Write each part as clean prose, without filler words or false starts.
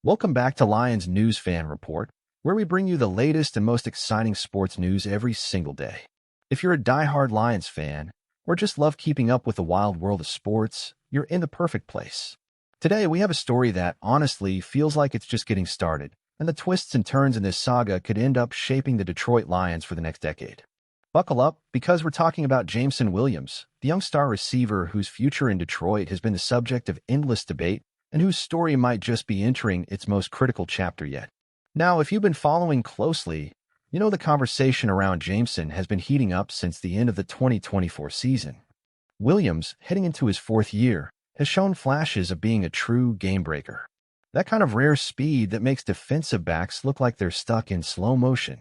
Welcome back to Lions News Fan Report, where we bring you the latest and most exciting sports news every single day. If you're a diehard Lions fan, or just love keeping up with the wild world of sports, you're in the perfect place. Today, we have a story that, honestly, feels like it's just getting started, and the twists and turns in this saga could end up shaping the Detroit Lions for the next decade. Buckle up, because we're talking about Jameson Williams, the young star receiver whose future in Detroit has been the subject of endless debate and whose story might just be entering its most critical chapter yet. Now, if you've been following closely, you know the conversation around Jameson has been heating up since the end of the 2024 season. Williams, heading into his fourth year, has shown flashes of being a true game-breaker. That kind of rare speed that makes defensive backs look like they're stuck in slow motion.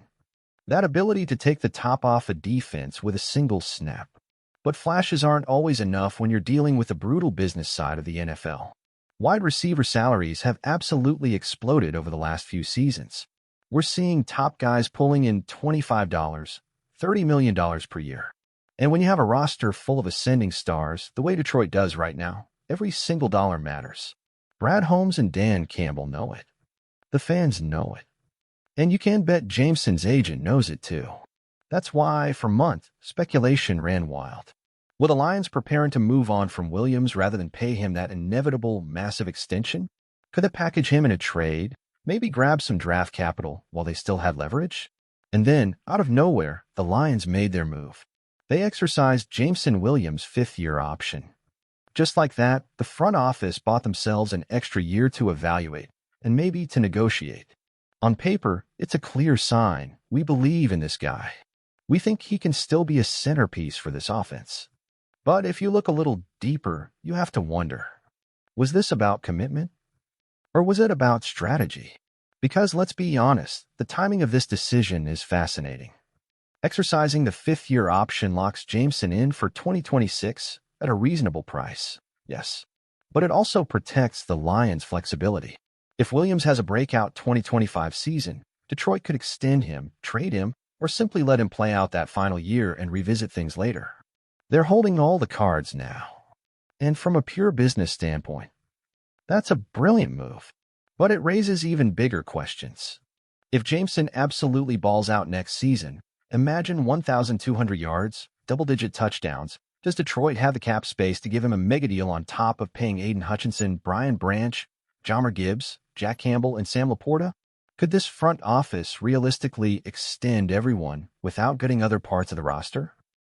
That ability to take the top off a defense with a single snap. But flashes aren't always enough when you're dealing with the brutal business side of the NFL. Wide receiver salaries have absolutely exploded over the last few seasons. We're seeing top guys pulling in $25, $30 million per year. And when you have a roster full of ascending stars, the way Detroit does right now, every single dollar matters. Brad Holmes and Dan Campbell know it. The fans know it. And you can bet Jameson's agent knows it too. That's why, for months, speculation ran wild. Will the Lions preparing to move on from Williams rather than pay him that inevitable massive extension? Could they package him in a trade, maybe grab some draft capital while they still had leverage? And then, out of nowhere, the Lions made their move. They exercised Jameson Williams' fifth-year option. Just like that, the front office bought themselves an extra year to evaluate, and maybe to negotiate. On paper, it's a clear sign. We believe in this guy. We think he can still be a centerpiece for this offense. But if you look a little deeper, you have to wonder, was this about commitment? Or was it about strategy? Because let's be honest, the timing of this decision is fascinating. Exercising the fifth-year option locks Jameson in for 2026 at a reasonable price, yes. But it also protects the Lions' flexibility. If Williams has a breakout 2025 season, Detroit could extend him, trade him, or simply let him play out that final year and revisit things later. They're holding all the cards now. And from a pure business standpoint, that's a brilliant move. But it raises even bigger questions. If Jameson absolutely balls out next season, imagine 1,200 yards, double-digit touchdowns. Does Detroit have the cap space to give him a mega deal on top of paying Aiden Hutchinson, Brian Branch, Jahmyr Gibbs, Jack Campbell, and Sam Laporta? Could this front office realistically extend everyone without getting other parts of the roster?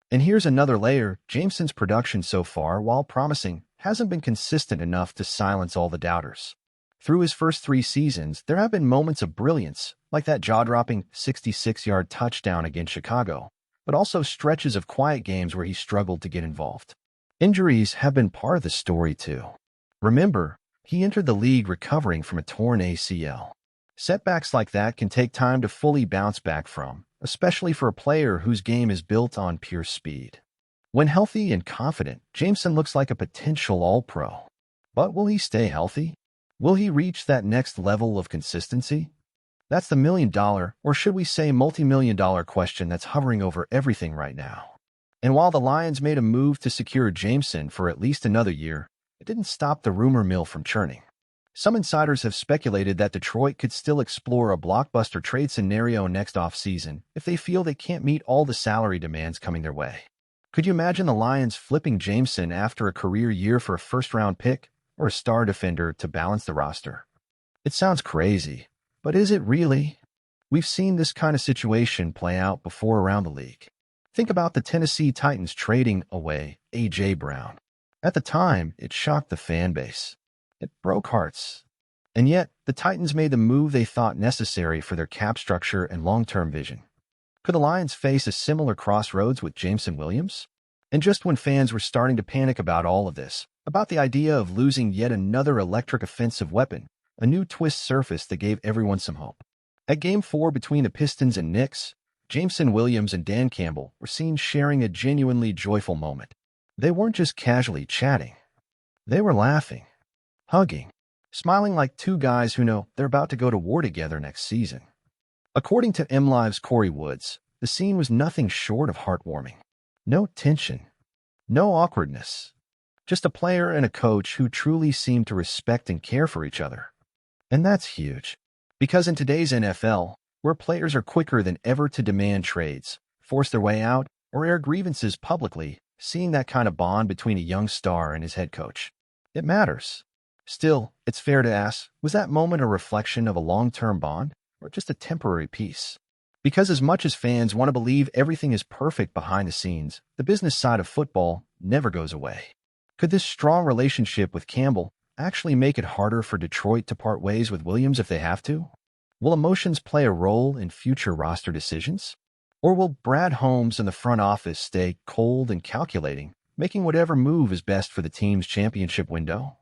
And here's another layer. Jameson's production so far, while promising, hasn't been consistent enough to silence all the doubters. Through his first 3 seasons, there have been moments of brilliance, like that jaw-dropping 66-yard touchdown against Chicago, but also stretches of quiet games where he struggled to get involved. Injuries have been part of the story too. Remember, he entered the league recovering from a torn ACL. Setbacks like that can take time to fully bounce back from, especially for a player whose game is built on pure speed. When healthy and confident, Jameson looks like a potential All-Pro. But will he stay healthy? Will he reach that next level of consistency? That's the million-dollar, or should we say multi-million-dollar question that's hovering over everything right now. And while the Lions made a move to secure Jameson for at least another year, it didn't stop the rumor mill from churning. Some insiders have speculated that Detroit could still explore a blockbuster trade scenario next offseason if they feel they can't meet all the salary demands coming their way. Could you imagine the Lions flipping Jameson after a career year for a first-round pick or a star defender to balance the roster? It sounds crazy, but is it really? We've seen this kind of situation play out before around the league. Think about the Tennessee Titans trading away A.J. Brown. At the time, it shocked the fan base. It broke hearts. And yet, the Titans made the move they thought necessary for their cap structure and long-term vision. Could the Lions face a similar crossroads with Jameson Williams? And just when fans were starting to panic about all of this, about the idea of losing yet another electric offensive weapon, a new twist surfaced that gave everyone some hope. At Game 4 between the Pistons and Knicks, Jameson Williams and Dan Campbell were seen sharing a genuinely joyful moment. They weren't just casually chatting. They were laughing, hugging, smiling like two guys who know they're about to go to war together next season. According to MLive's Corey Woods, the scene was nothing short of heartwarming. No tension, no awkwardness. Just a player and a coach who truly seemed to respect and care for each other. And that's huge. Because in today's NFL, where players are quicker than ever to demand trades, force their way out, or air grievances publicly, seeing that kind of bond between a young star and his head coach, it matters. Still, it's fair to ask, was that moment a reflection of a long-term bond or just a temporary peace? Because as much as fans want to believe everything is perfect behind the scenes, the business side of football never goes away. Could this strong relationship with Campbell actually make it harder for Detroit to part ways with Williams if they have to? Will emotions play a role in future roster decisions? Or will Brad Holmes and the front office stay cold and calculating, making whatever move is best for the team's championship window?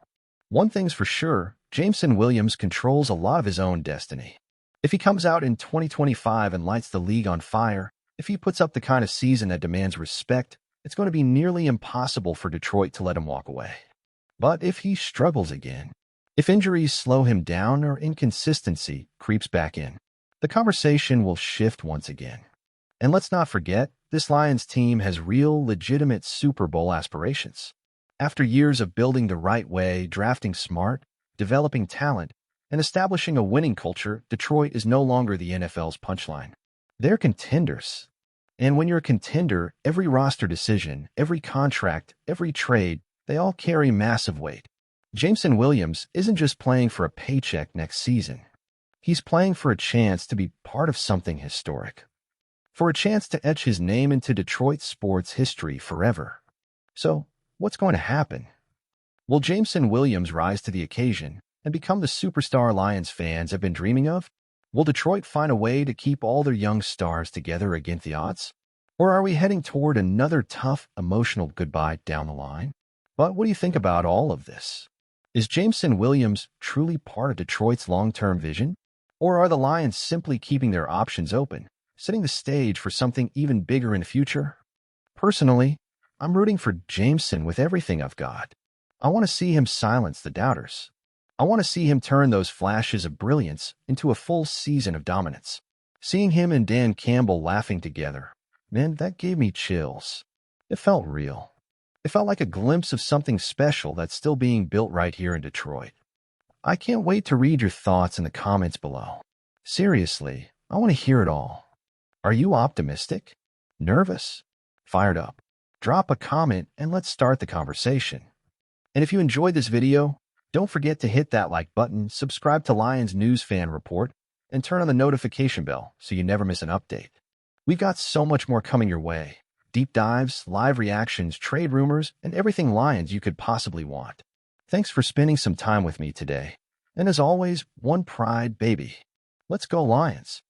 One thing's for sure, Jameson Williams controls a lot of his own destiny. If he comes out in 2025 and lights the league on fire, if he puts up the kind of season that demands respect, it's going to be nearly impossible for Detroit to let him walk away. But if he struggles again, if injuries slow him down or inconsistency creeps back in, the conversation will shift once again. And let's not forget, this Lions team has real, legitimate Super Bowl aspirations. After years of building the right way, drafting smart, developing talent, and establishing a winning culture, Detroit is no longer the NFL's punchline. They're contenders. And when you're a contender, every roster decision, every contract, every trade, they all carry massive weight. Jameson Williams isn't just playing for a paycheck next season. He's playing for a chance to be part of something historic, for a chance to etch his name into Detroit sports history forever. So, what's going to happen? Will Jameson Williams rise to the occasion and become the superstar Lions fans have been dreaming of? Will Detroit find a way to keep all their young stars together against the odds? Or are we heading toward another tough, emotional goodbye down the line? But what do you think about all of this? Is Jameson Williams truly part of Detroit's long-term vision? Or are the Lions simply keeping their options open, setting the stage for something even bigger in the future? Personally, I'm rooting for Jameson with everything I've got. I want to see him silence the doubters. I want to see him turn those flashes of brilliance into a full season of dominance. Seeing him and Dan Campbell laughing together, man, that gave me chills. It felt real. It felt like a glimpse of something special that's still being built right here in Detroit. I can't wait to read your thoughts in the comments below. Seriously, I want to hear it all. Are you optimistic? Nervous? Fired up? Drop a comment and let's start the conversation. And if you enjoyed this video, don't forget to hit that like button, subscribe to Lions News Fan Report, and turn on the notification bell so you never miss an update. We've got so much more coming your way. Deep dives, live reactions, trade rumors, and everything Lions you could possibly want. Thanks for spending some time with me today. And as always, one pride, baby. Let's go Lions.